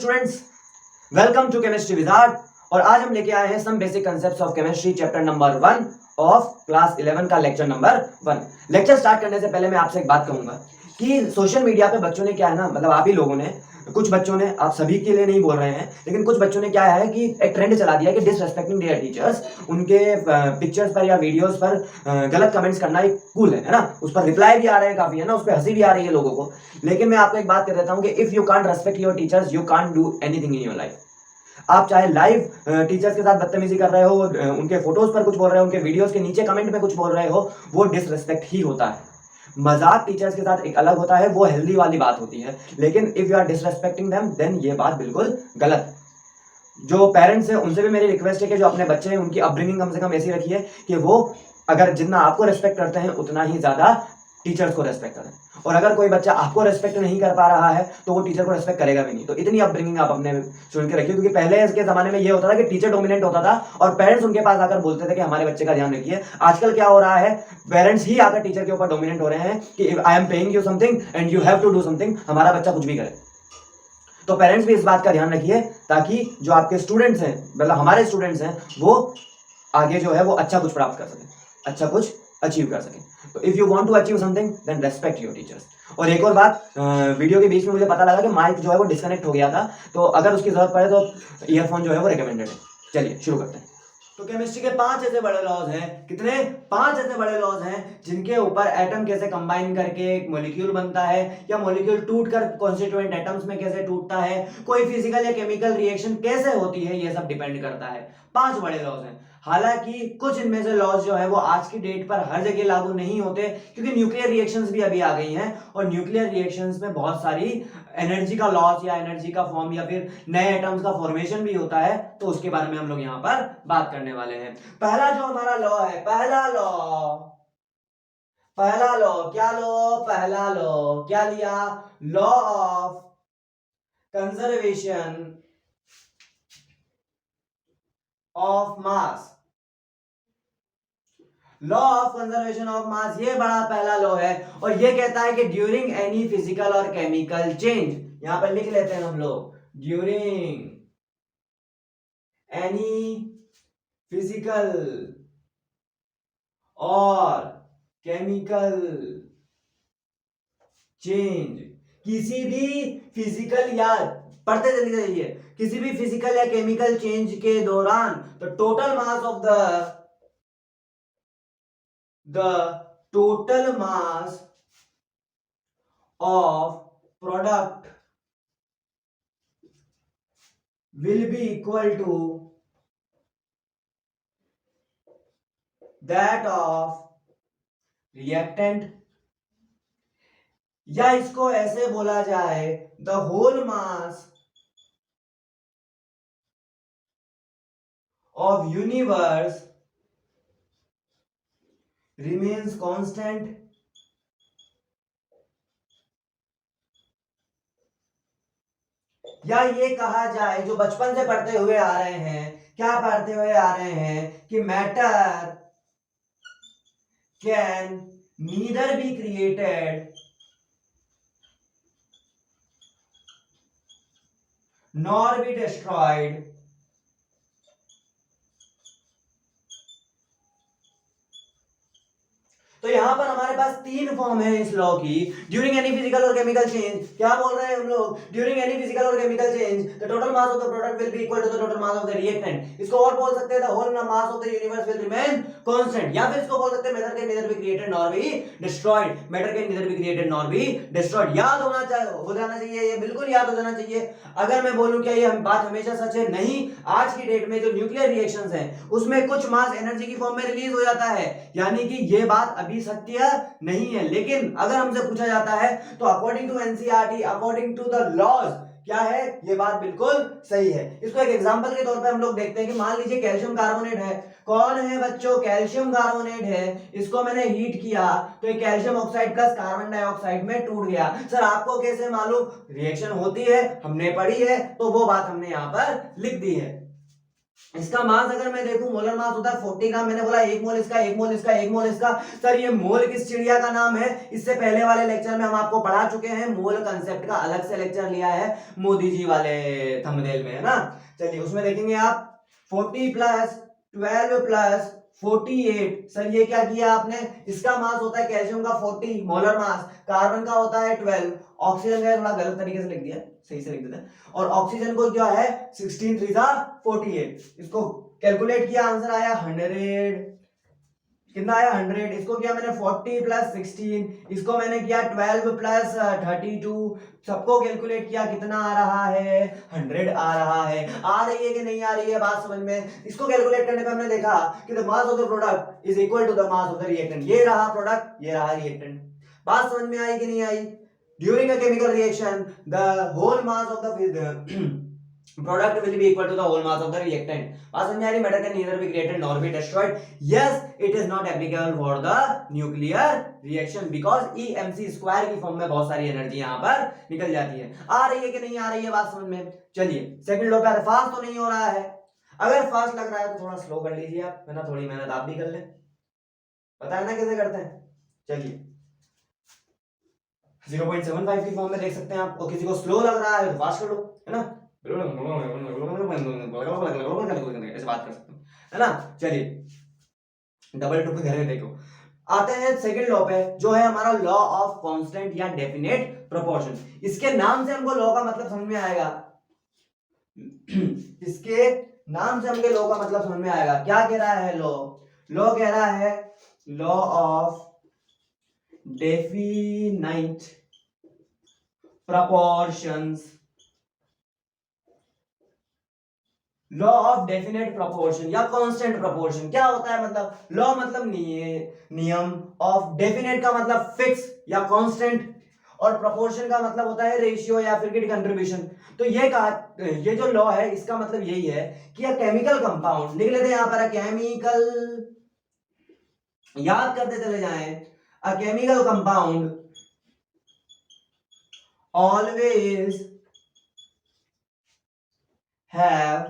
Students, welcome to chemistry wizard. और आज हम लेके आए हैं some basic concepts of chemistry chapter number 1 of class 11 का लेक्चर नंबर 1। लेक्चर स्टार्ट करने से पहले मैं आपसे एक बात कहूंगा कि सोशल मीडिया पे बच्चों ने क्या है ना, मतलब आप ही लोगों ने, कुछ बच्चों ने, आप सभी के लिए नहीं बोल रहे हैं, लेकिन कुछ बच्चों ने क्या है कि एक ट्रेंड चला दिया कि डिसरेस्पेक्टिंग देयर टीचर्स, उनके पिक्चर्स पर या वीडियोस पर गलत कमेंट्स करना एक कूल है ना। उस पर रिप्लाई भी आ रहे हैं काफी, है ना, उस पर हंसी भी आ रही है लोगों को। लेकिन मैं आपको एक बात कह देता हूं कि if you can't respect your teachers you can't do anything in your life. आप चाहे लाइव टीचर्स के साथ बदतमीजी कर रहे हो, उनके फोटोज पर कुछ बोल रहे हो, उनके वीडियोस के नीचे कमेंट में कुछ बोल रहे हो, वो डिसरेस्पेक्ट ही होता है। मजाक टीचर्स के साथ एक अलग होता है, वो हेल्दी वाली बात होती है, लेकिन if you are disrespecting them then ये बात बिल्कुल गलत है। जो पेरेंट्स हैं उनसे भी मेरी रिक्वेस्ट है कि जो अपने बच्चे हैं उनकी अपब्रिंगिंग कम से कम ऐसी रखिए कि वो अगर जितना आपको रेस्पेक्ट करते हैं उतना ही ज्यादा टीचर्स को रेस्पेक्ट करें। और अगर कोई बच्चा आपको रेस्पेक्ट नहीं कर पा रहा है तो वो टीचर को रेस्पेक्ट करेगा भी नहीं। तो इतनी अपब्रिंगिंग आप अपने स्टूडेंट के रखिए, क्योंकि पहले के जमाने में ये होता था कि टीचर डोमिनेंट होता था और पेरेंट्स उनके पास आकर बोलते थे कि हमारे बच्चे का ध्यान रखिए। आजकल क्या हो रहा है, पेरेंट्स ही आकर टीचर के ऊपर डोमिनेंट हो रहे हैं कि I am paying you something and you have to do something, हमारा बच्चा कुछ भी करे। तो पेरेंट्स भी इस बात का ध्यान रखिए ताकि जो आपके स्टूडेंट्स हैं, मतलब हमारे स्टूडेंट्स हैं, वो आगे जो है वो अच्छा कुछ प्राप्त कर सकें, अच्छा कुछ अचीव कर सकें। तो if you want to achieve something then respect your teachers. और एक और बात, वीडियो के बीच में मुझे पता लगा कि माइक जो है वो डिस्कनेक्ट हो गया था, तो अगर उसकी जरूरत पड़े तो ईयरफोन जो है वो रिकमेंडेड है। चलिए शुरू करते हैं। तो केमिस्ट्री के 5 ऐसे बड़े लॉज हैं, कितने, 5 ऐसे बड़े लॉज हैं जिनके ऊपर एटम कैसे कंबाइन करके एक मॉलिक्यूल बनता है, या मॉलिक्यूल टूटकर कॉन्स्टिट्यूएंट एटम्स में कैसे टूटता है, कोई फिजिकल या केमिकल रिएक्शन कैसे होती है, ये सब डिपेंड करता है। 5 बड़े लॉज हैं। हालांकि कुछ इनमें से लॉज जो है वो आज की डेट पर हर जगह लागू नहीं होते, क्योंकि न्यूक्लियर रिएक्शंस भी अभी आ गई हैं और न्यूक्लियर रिएक्शंस में बहुत सारी एनर्जी का लॉस या एनर्जी का फॉर्म या फिर नए एटम्स का फॉर्मेशन भी होता है। तो उसके बारे में हम लोग यहाँ पर बात करने वाले हैं। पहला जो हमारा लॉ है, पहला लॉ क्या, लॉ, पहला लॉ क्या लिया, law of conservation of mass. Law of conservation of मास, ये बड़ा पहला लॉ है और ये कहता है कि ड्यूरिंग एनी फिजिकल और केमिकल चेंज, यहां पर लिख लेते हैं हम लोग, ड्यूरिंग एनी फिजिकल और केमिकल चेंज, किसी भी फिजिकल या, पढ़ते चली जाइए, किसी भी फिजिकल या केमिकल चेंज के दौरान the total mass of the total mass of product will be equal to that of reactant, या इसको ऐसे बोला जाए, the whole mass of universe remains constant, या ये कहा जाए जो बचपन से पढ़ते हुए आ रहे हैं, क्या पढ़ते हुए आ रहे हैं कि matter can neither be created nor be destroyed तो यहां पर हमारे पास 3 फॉर्म है इस लॉ की। ड्यूरिंग एनी फिजिकल और केमिकल चेंज, क्या बोल रहे हैं हम लोग, ड्यूरिंग एनी फिजिकल और chemical change the total mass of the product will be equal to the total mass of the reactant. इसको और बोल सकते हैं the whole mass of the universe will remain constant, या फिर इसको बोल सकते हैं matter can neither be created nor be destroyed, matter can neither be created nor be destroyed. याद होना चाहिए, हो जाना चाहिए, ये बिल्कुल याद हो जाना चाहिए। अगर मैं बोलूं क्या ये बात हमेशा सच है, नहीं। आज की डेट में जो न्यूक्लियर रिएक्शंस हैं उसमें कुछ मास एनर्जी की फॉर्म में रिलीज हो जाता है, यानी कि ये बात अभी सत्य नहीं है। लेकिन अगर हमसे पूछा जाता है तो according to NCERT, according to the laws, क्या है, ये बात बिल्कुल सही है। इसको एक एग्जांपल के तौर पे हम लोग देखते हैं कि मान लीजिए कैल्शियम कार्बोनेट है। कौन है बच्चों, कैल्शियम कार्बोनेट है। इसको मैंने हीट किया तो ये calcium oxide plus carbon dioxide में टूट गया। सर आपको कैसे मालूम, रिएक्शन होती है, हमने पढ़ी है, तो वो बात हमने यहां पर लिख दी है। इसका मास अगर मैं देखूं, मोलर मास होता है 40 ग्राम। मैंने बोला 1 मोल इसका, 1 मोल इसका, 1 मोल इसका। सर ये मोल किस चिड़िया का नाम है? इससे पहले वाले लेक्चर में हम आपको पढ़ा चुके हैं। मोल कंसेप्ट का अलग से लेक्चर लिया है मोदी जी वाले थंबनेल में, है ना। चलिए उसमें देखेंगे आप 40 प्लस 12 प्लस 48। सर ये क्या किया आपने? इसका मास होता है कैल्शियम का 40 मोलर मास, कार्बन का होता है 12, ऑक्सीजन का थोड़ा गलत तरीके से लिख दिया, सही से लिख देते हैं। और ऑक्सीजन को क्या है 16 3 48। इसको कैलकुलेट किया, आंसर आया 100। कितना आया 100। इसको किया मैंने 40 प्लस 16, इसको मैंने किया 12 प्लस 32। सबको कैलकुलेट किया, कितना आ रहा है 100 आ रहा है। आ रही है कि नहीं आ रही है बात समझ में? इसको कैलकुलेट करने पे हमने देखा कि the mass of the product is equal to the mass of the reactant. ये रहा प्रोडक्ट, ये रहा रिएक्टेंट। बात समझ में आई कि नहीं आई? During a chemical reaction the whole mass of the product will be equal to the whole mass of the reactant. बात समझ में आ रही? matter can neither be created nor be destroyed. Yes, it is not applicable for the nuclear reaction because EMC square की form में बहुत सारी energy यहाँ पर निकल जाती है। आ रही है कि नहीं आ रही है बात समझ में? चलिए सेकंड लॉ पे आते, फास्ट तो नहीं हो रहा है। अगर फास्ट लग रहा है तो थोड़ा स्लो कर लीजिए आप, है ना, थोड़ी मेहनत आप भी कर लें। पता है ना कैसे करते हैं? चलिए 0.75 की फॉर्म में देख सकते हैं आप। और किसी को स्लो लग रहा है तो फास्ट कर लो, है ना, ऐसे बात कर सकते हैं, है ना। चलिए डबल टू पे घर में देखो। आते हैं सेकंड लॉ पे, जो है हमारा लॉ ऑफ कांस्टेंट या डेफिनेट प्रोपोर्शन। इसके नाम से हमको लॉ का मतलब समझ में आएगा। इसके नाम से हमको लॉ का मतलब समझ में आएगा। क्या कह रहा है लॉ? लॉ कह रहा है law of definite proportions। Law of definite proportion या कांस्टेंट प्रोपोर्शन क्या होता है? मतलब लॉ मतलब नियम, ऑफ डेफिनेट का मतलब फिक्स या कांस्टेंट, और प्रोपोर्शन का मतलब होता है रेशियो या फिर कंट्रीब्यूशन। तो ये जो लॉ है इसका मतलब यही है कि अ केमिकल कंपाउंड, लिख लेते हैं यहां पर केमिकल, याद करते चले जाएं, a chemical compound always have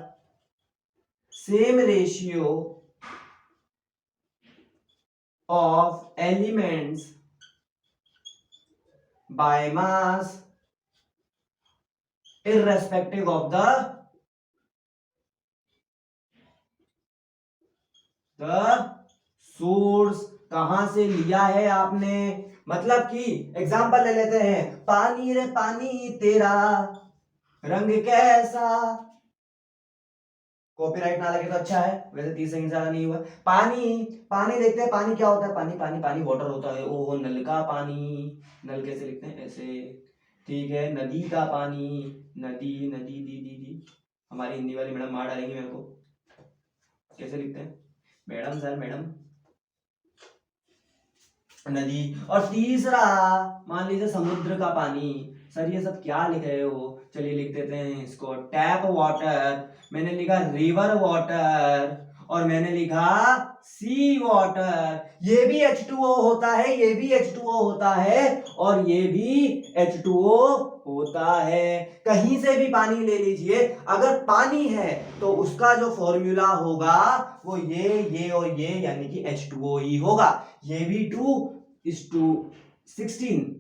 same ratio of elements by mass irrespective of the source. कहां से लिया है आपने? मतलब कि एग्जांपल ले लेते हैं, पानी रे पानी तेरा रंग कैसा। कॉपीराइट ना लगे तो अच्छा है, वैसे 30 सेकंड ज्यादा नहीं हुआ। पानी, पानी देखते हैं, पानी क्या होता है? पानी पानी पानी वाटर होता है। ओ नल का पानी, नल कैसे लिखते हैं? ऐसे, ठीक है। नदी का पानी, नदी नदी दी दी दी। हमारी हिंदी वाली मैडम मार डालेंगे मेरे को, कैसे लिखते हैं मैडम? सर मैडम, नदी। और तीसरा मान लीजिए समुद्र का पानी। सर ये सब क्या लिख रहे हो? चलिए लिख देते हैं इसको टैप वाटर, मैंने लिखा रिवर वाटर, और मैंने लिखा सी वाटर। ये भी H2O होता है, ये भी H2O होता है, और ये भी H2O होता है। कहीं से भी पानी ले लीजिए, अगर पानी है तो उसका जो फॉर्मूला होगा वो ये और ये, यानी कि H2O ही होगा। ये भी 2:16,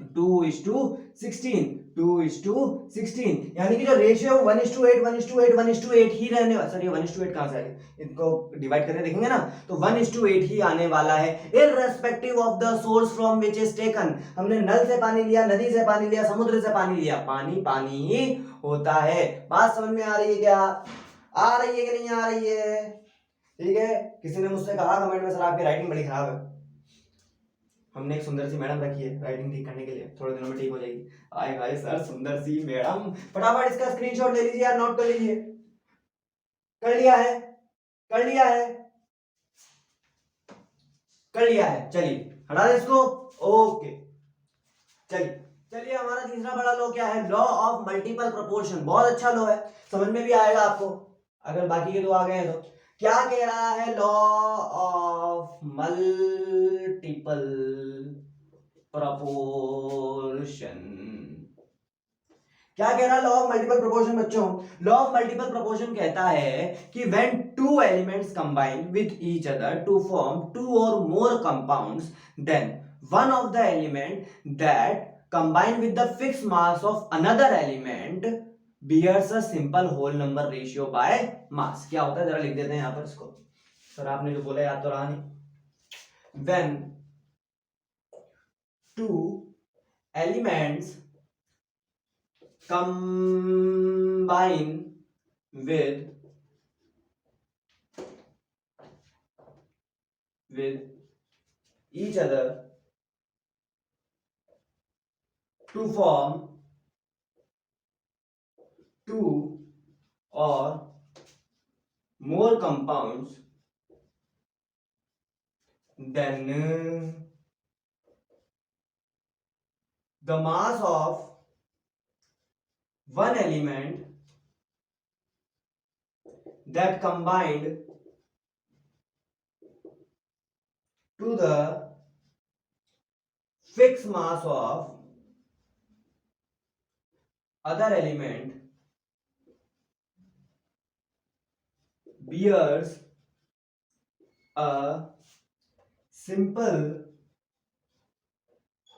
2:16, यानी कि जो रेशियो 1:8 1:8 1:8 ही रहने वाला। सर ये 1:8 कहां से आ गया? इनको डिवाइड करके देखेंगे ना तो 1:8 ही आने वाला है, irrespective of the source from which is taken. हमने नल से पानी लिया, नदी से पानी लिया, समुद्र से पानी लिया, पानी पानी ही होता है। बात समझ में आ रही है क्या? आ रही है कि नहीं आ रही है? ठीक है। किसी ने मुझसे कहा कमेंट में, सर आपकी राइटिंग बड़ी खराब है। हमने एक सुंदर सी मैडम रखी है राइटिंग ठीक करने के लिए, थोड़े दिनों में ठीक हो जाएगी। आए हाय सर सुंदर सी मैडम, फटाफट इसका स्क्रीनशॉट ले लीजिए यार, नोट कर लीजिए। कर लिया है? कर लिया है? कर लिया है। चलिए हटा दे इसको। ओके चलिए चलिए, हमारा तीसरा बड़ा लॉ क्या है? Law of multiple proportion. बहुत अच्छा लॉ है, समझ में भी आएगा आपको अगर बाकी के दो आ गए हैं तो। क्या कह रहा है? Law of multiple proportion. क्या कह रहा है लॉ ऑफ मल्टीपल प्रोपोर्शन बच्चों? लॉ ऑफ मल्टीपल प्रोपोर्शन कहता है कि when two elements combine with each other to form two or more compounds then one of the element that combine with the fix mass of another element bears a simple whole number ratio by mass. क्या होता है जरा लिख देते हैं यहां पर इसको। सर आपने जो बोला याद तो रहा नहीं। When two elements combine with each other to form two or more compounds, then the mass of one element that combined to the fixed mass of other element bears a simple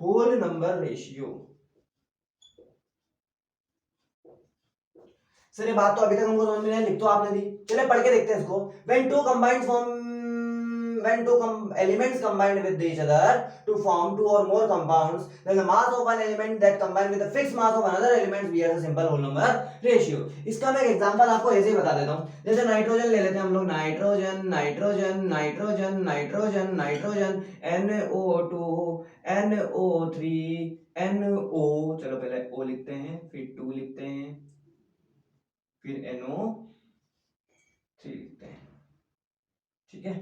whole number ratio। Sir ये बात तो अभी तक हमको समझ में नहीं, लिख तो आपने दी, चलिए पढ़ के देखते हैं इसको। when two elements combined with each other to form two or more compounds, then the mass of one element that combined with the fixed mass of another element bears a simple whole number ratio। इसका मैं एक example आपको ऐसे ही बता देता हूँ। जैसे nitrogen ले लेते हैं हम लोग, nitrogen nitrogen nitrogen nitrogen nitrogen NO2 NO3 NO, चलो पहले O लिखते हैं, फिर 2 लिखते हैं, फिर NO3 लिखते हैं। ठीक है,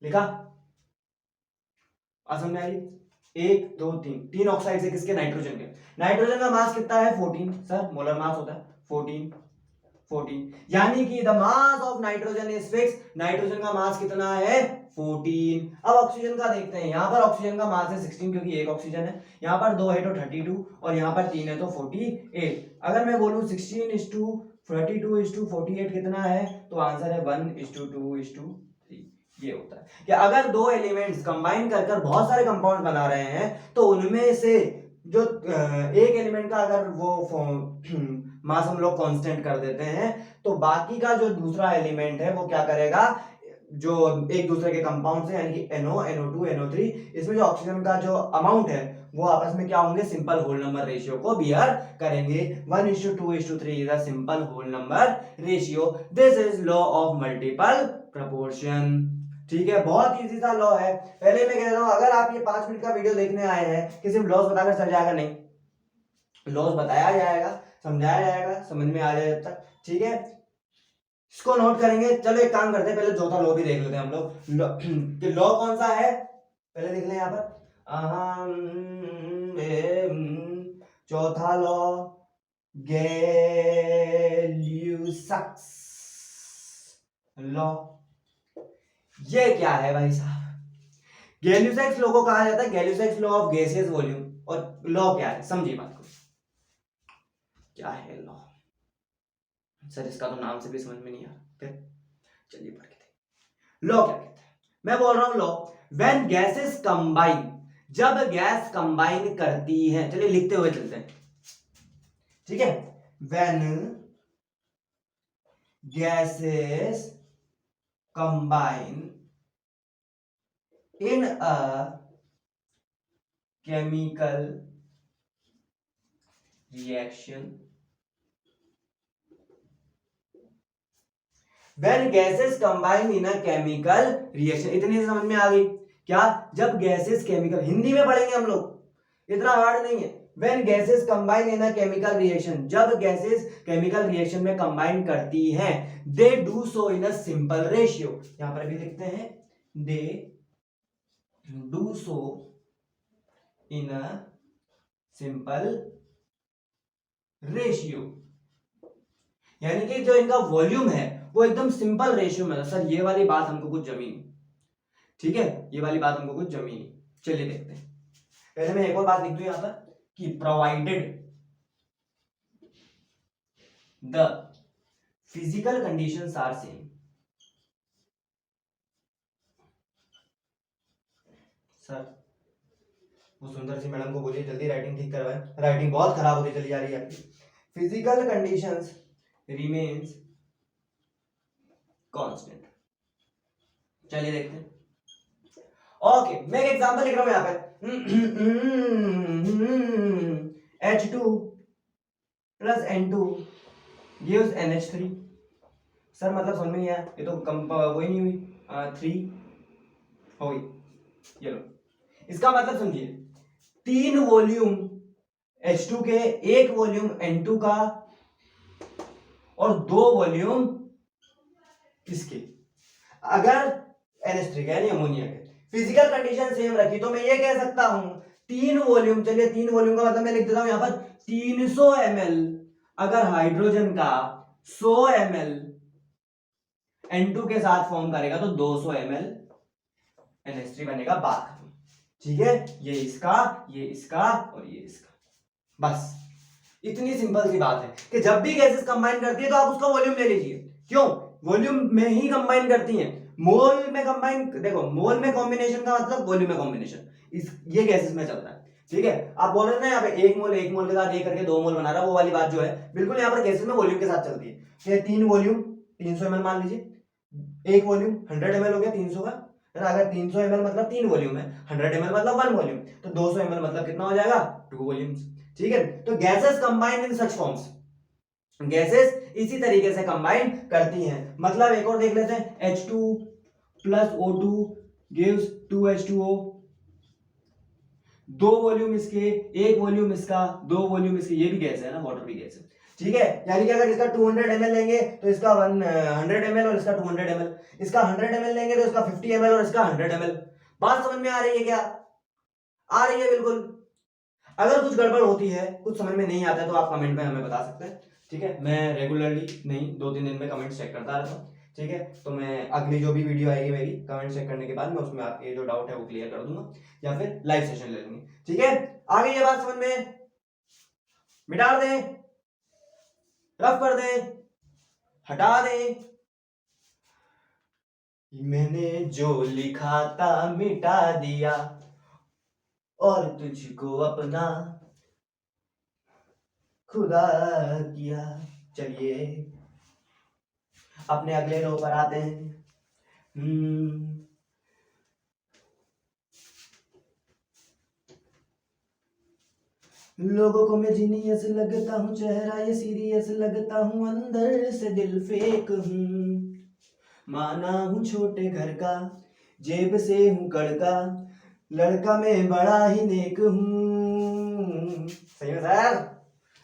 लिखा? आज समझ आई? 1 2 3 तीन ऑक्साइड है किसके? नाइट्रोजन के। नाइट्रोजन का मास कितना है? 14 सर, मोलर मास होता है 14, यानी कि the mass of nitrogen is fix. Nitrogen का मास कितना है? 14। अब ऑक्सीजन का देखते हैं। यहां पर ऑक्सीजन का मास है 16 क्योंकि एक ऑक्सीजन है, यहां पर 2 है तो 32 और यहां पर 3 है तो 48। अगर मैं बोलूं 16:32:48 कितना है, तो आंसर है 1:2:3। ये होता है कि अगर दो एलिमेंट्स कंबाइन कर बहुत सारे कंपाउंड बना रहे हैं तो उनमें से जो एक एलिमेंट का अगर वो मास हम लोग कांस्टेंट कर देते हैं तो बाकी का जो दूसरा एलिमेंट है वो क्या करेगा, जो एक दूसरे के कंपाउंड से यानी कि NO NO2 NO3 इसमें जो ऑक्सीजन का जो अमाउंट है वो आपस में क्या होंगे? सिंपल होल नंबर रेशियो को बियर करेंगे। 1:2:3 is a simple whole number ratio. This is law of multiple proportion. ठीक है, बहुत इजी सा लॉ है। पहले मैं कह रहा हूं अगर आप ये 5 मिनट का वीडियो देखने आए हैं कि सिर्फ लॉस बताकर चल जाएगा, नहीं, लॉस बताया जाएगा, समझाया जाएगा, समझ में आ जाए जब तक। ठीक है, इसको नोट करेंगे। चलो एक काम करते हैं, पहले चौथा लॉ भी देख लेते हैं हम लोग कि लॉ कौन सा है, पहले देख लें यहाँ पर। चौथा लॉ गैलियस लॉ। ये क्या है भाई साहब? गैलियस लॉ को कहा जाता है गैलियस लॉ ऑफ गैसियस वॉल्यूम। और लॉ क्या है, समझिए बात को, क्या है लॉ? सर इसका तो नाम से भी समझ में नहीं आ रहा, फिर चलिए पढ़ के देखिए। लॉ क्या कहता है? मैं बोल रहा हूं लॉ, व्हेन गैसेस कंबाइन, जब गैस कंबाइन करती है। चलिए लिखते हुए चलते हैं, ठीक है। When gases combine in a chemical reaction, when gases combine in a chemical reaction। इतनी से समझ में आ गई क्या? जब गैसेस केमिकल, हिंदी में पढ़ेंगे हम लोग, इतना हार्ड नहीं है। when gases combine in a chemical reaction, जब गैसेस केमिकल रिएक्शन में कंबाइन करती हैं, they do so in a simple ratio। यहां पर भी लिखते हैं they do so in a simple ratio, यानी कि जो इनका वॉल्यूम है वो एकदम सिंपल रेशियो में। सर ये वाली बात हमको कुछ जमी नहीं, ठीक है, ये वाली बात हमको कुछ जमी नहीं। चलिए देखते हैं। पहले मैं एक और बात लिख दूं यहां पर कि provided the physical conditions are same. Sir वो सुंदर सी मैडम को बोलिए जल्दी राइटिंग ठीक करवाए, राइटिंग बहुत खराब होती चली जा रही है आपकी। Physical conditions remains constant. चलिए देखते हैं। ओके, मैं एक एग्जांपल लिख रहा हूं यहां पे। H2 plus N2 gives NH3। Sir मतलब समझ में नहीं आया, ये तो वही नहीं हुई, 3 हो गई। ये लो, इसका मतलब समझिए, 3 वॉल्यूम H2 के, 1 वॉल्यूम N2 का और 2 वॉल्यूम इसके। अगर NH3 का यानी अमोनिया के फिजिकल कंडीशन सेम रखी तो मैं ये कह सकता हूं 3 वॉल्यूम, चलिए 3 वॉल्यूम का मतलब मैं लिख देता हूं यहां पर 300 ml। अगर हाइड्रोजन का 100 ml N2 के साथ फॉर्म करेगा तो 200 ml NH3 बनेगा, बात खत्म। ठीक है, ये इसका, ये इसका और ये इसका, बस इतनी सिंपल सी बात है कि जब भी गैसेस कंबाइन करती है तो आप उसका वॉल्यूम ले लीजिए। क्यों? वॉल्यूम में ही कंबाइन करती हैं। मोल में कंबाइन, देखो मोल में कॉम्बिनेशन का मतलब वॉल्यूम में कॉम्बिनेशन, इस ये गैसेस में चलता है। ठीक है, आप बोल रहे हैं ना यहाँ पे 1 मोल के साथ 1 करके 2 मोल बना रहा है, वो वाली बात जो है बिल्कुल यहाँ पर गैसेस में वॉल्यूम के साथ चलती है। 3 वॉल्यूम 300 ml मान लीजिए, 1 वॉल्यूम 100 ml हो गया 300 का, है ना। अगर 300 ml मतलब 3 वॉल्यूम है, 100 ml मतलब 1 वॉल्यूम, तो 200 ml मतलब कितना हो जाएगा, 2 वॉल्यूम्स। ठीक है, तो gases combine in such forms, gases इसी तरीके से कंबाइन करती हैं। मतलब एक और देख लेते हैं, H2 plus O2 gives 2H2O, 2 volume इसके, 1 वॉल्यूम इसका, 2 वॉल्यूम इसके, ये भी गैस है ना, वाटर भी गैस है। ठीक है, यानी कि अगर इसका 200 ml लेंगे तो इसका 100 ml और इसका 200 ml, इसका 100 ml लेंगे तो इसका 50 ml और इसका 100 ml। बात समझ में आ रही है क्या? आ रही है बिल्कुल। अगर कुछ गड़बड़ होती है, कुछ समझ में नहीं आता है तो आप कमेंट में हमें बता सकते हैं। ठीक है, मैं रेगुलरली नहीं 2-3 दिन में कमेंट चेक करता रहता हूँ। ठीक है, तो मैं अगली जो भी वीडियो आएगी मेरी कमेंट चेक करने के बाद मैं उसमें आपके जो डाउट है वो क्लियर कर दूंगा, या फिर लाइव सेशन ले लूंगी। ठीक है, आ गई ये बात समझ में? मिटा दें, रफ कर दें, हटा दें? मैंने जो लिखा था मिटा दिया और तुझको अपना खुदा किया। चलिए अपने अगले रो पर आते हैं। लोगों को मैं जीनियस लगता हूँ, चेहरा ये सीरियस लगता हूँ, अंदर से दिल फेक हूँ। माना हूँ छोटे घर का, जेब से हूँ कड़का, लड़का मैं बड़ा ही नेक हूँ। सही है सर?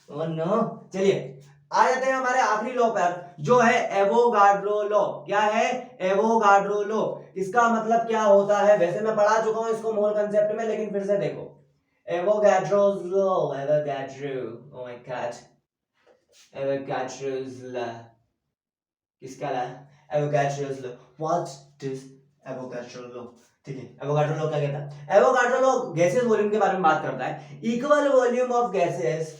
Oh no. चलिए आ जाते हैं हमारे आखिरी लॉ पर, जो है एवोगाड्रो लॉ। क्या है? Avogadro law. इसका मतलब क्या होता है? वैसे मैं पढ़ा चुका हूं इसको मोल कंसेप्ट में, लेकिन फिर से देखो, Avogadro's law, Avogadro, oh my god, Avogadro's law, किसका law? Avogadro's law. What is Avogadro law? ठीक है, एवोगाड्रो लॉ क्या कहता है? एवोगाड्रो लॉ गैसेस वॉल्यूम के बारे में बात करता है। Equal volume of gases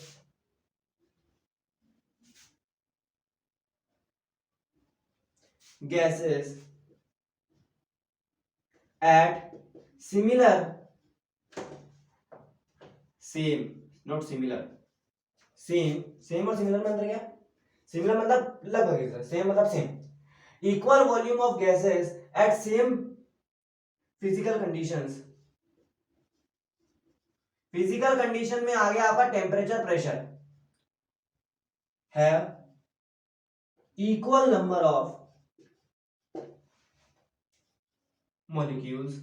at similar, same, not similar, same और similar में अंतर क्या? Similar मतलब लगभग, same मतलब same। Equal volume of gases at same physical conditions। Physical condition में आ गया आपका temperature, pressure, have equal number of molecules।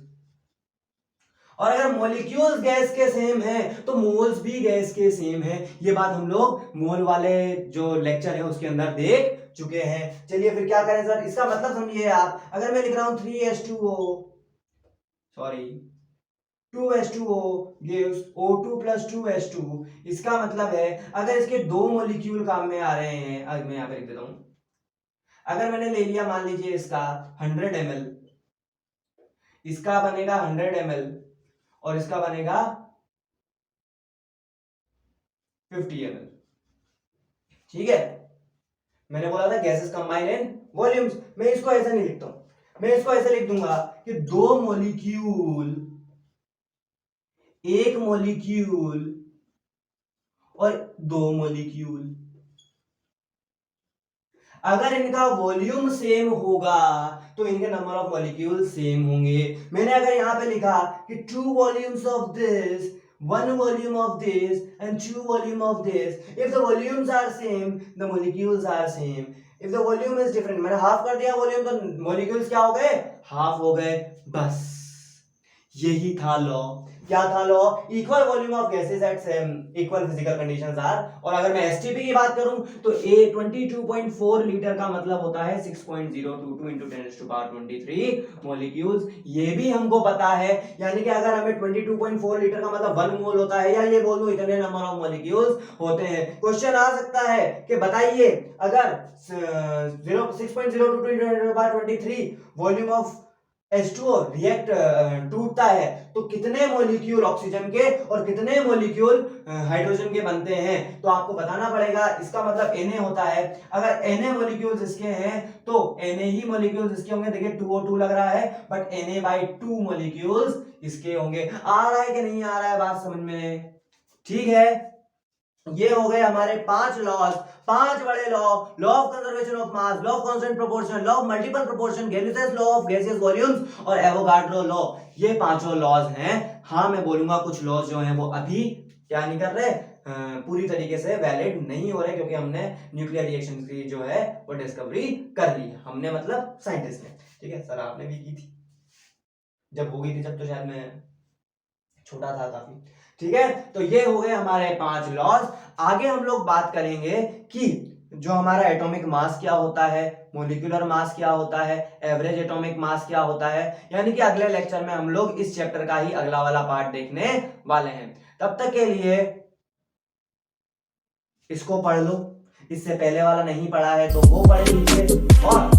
और अगर मॉलिक्यूल्स गैस के सेम है तो मोल्स भी गैस के सेम है। ये बात हम लोग मोल वाले जो लेक्चर है उसके अंदर देख चुके हैं। चलिए फिर क्या करें सर? इसका मतलब समझिए आप, अगर मैं लिख रहा हूं 3H2O, sorry 2H2O gives O2 plus 2H2, इसका मतलब है अगर इसके 2 मॉलिक्यूल काम में आ रहे हैं, अब मैं यहां पे लिख देता हूं, अगर मैंने ले लिया मान लीजिए इसका 100 ml, इसका बनेगा 100 ml और इसका बनेगा 50 ml। ठीक है, मैंने बोला था गैसेस कंबाइन इन वॉल्यूम्स। मैं इसको ऐसे नहीं लिखता हूं, मैं इसको ऐसे लिख दूंगा कि दो मॉलिक्यूल, एक मॉलिक्यूल और दो मॉलिक्यूल, अगर इनका वॉल्यूम सेम होगा तो इनके नंबर ऑफ मॉलिक्यूल सेम होंगे। मैंने अगर यहां पे लिखा कि two volumes of this, one volume of this and two volume of this, if the volumes are same the molecules are same, if the volume is different, मैंने half कर दिया वॉल्यूम तो molecules क्या हो गए, हाफ हो गए। बस यही था लॉ। क्या था law? Equal volume of gases at same equal physical conditions are. और अगर मैं एसटीपी की बात करूं तो ए 22.4 लीटर का मतलब होता है 6.022 into 10⁻23 मॉलिक्यूल्स। ये भी हमको पता है, यानी कि अगर हमें 22.4 लीटर का मतलब 1 मोल होता है, या ये बोल दूं इतने नंबर ऑफ मॉलिक्यूल्स होते हैं। क्वेश्चन आ सकता है कि बताइए अगर 6.022 into 10⁻23 volume of H2O react टूटता है तो कितने मॉलिक्यूल ऑक्सीजन के और कितने मॉलिक्यूल हाइड्रोजन के बनते हैं, तो आपको बताना पड़ेगा। इसका मतलब Na होता है, अगर Na मॉलिक्यूल्स इसके हैं तो Na ही मॉलिक्यूल्स इसके होंगे। देखिए 2O2 लग रहा है बट Na/2 मॉलिक्यूल्स इसके होंगे। आ रहा है कि नहीं आ रहा है बात समझ में? ठीक है, ये हो गए हमारे 5 लॉज, 5 बड़े law. Law of conservation of mass, law of constant proportion, law of multiple proportion, Gay-Lussac's law of gaseous volumes और एवोगाड्रो लॉ। ये पांचों लॉज हैं। हाँ, मैं बोलूंगा कुछ लॉज जो हैं वो अभी क्या नहीं कर रहे, पूरी तरीके से वैलिड नहीं हो रहे, क्योंकि हमने न्यूक्लियर रिएक्शन की जो है वो डिस्कवरी कर ली। हमने मतलब साइंटिस्ट ने, ठीक है सर, आपने भी की थी, जब हो गई थी जब तो शायद मैं छोटा था काफी। ठीक है, तो ये हो गए हमारे 5 लॉज। आगे हम लोग बात करेंगे कि जो हमारा एटॉमिक मास क्या होता है, मोलिकुलर मास क्या होता है, एवरेज एटॉमिक मास क्या होता है, यानी कि अगले लेक्चर में हम लोग इस चैप्टर का ही अगला वाला पार्ट देखने वाले हैं। तब तक के लिए इसको पढ़ लो, इससे पहले वाला नहीं पढ़ा है तो वो पढ़ लीजिए। और